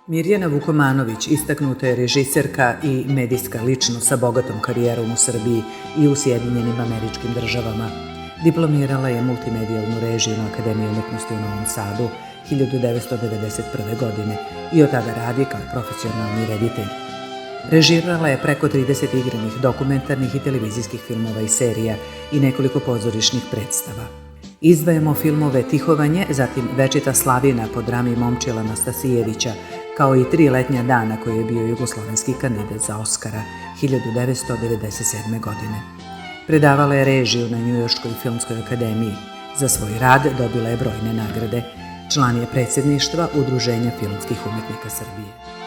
Mirjana Vukomanović istaknuta je režiserka i medijska ličnost sa bogatom karijerom u Srbiji i u Sjedinjenim Američkim Državama. Diplomirala je multimedijalnu režiju na Akademiji umetnosti u Novom Sadu 1991. godine i od tada radi kao profesionalni reditelj. Režirala je preko 30 igranih, dokumentarnih i televizijskih filmova i serija i nekoliko pozorišnih predstava. Izdvajamo filmove Tihovanje, zatim Večita slavina po drami Momčila Nastasijevića, kao i 3 letnja dana koji je bio jugoslovenski kandidat za Oskara 1997. godine. Predavala je režiju na Njujorškoj filmskoj akademiji. Za svoj rad dobila je brojne nagrade. Član je predsjedništva Udruženja filmskih umetnika Srbije.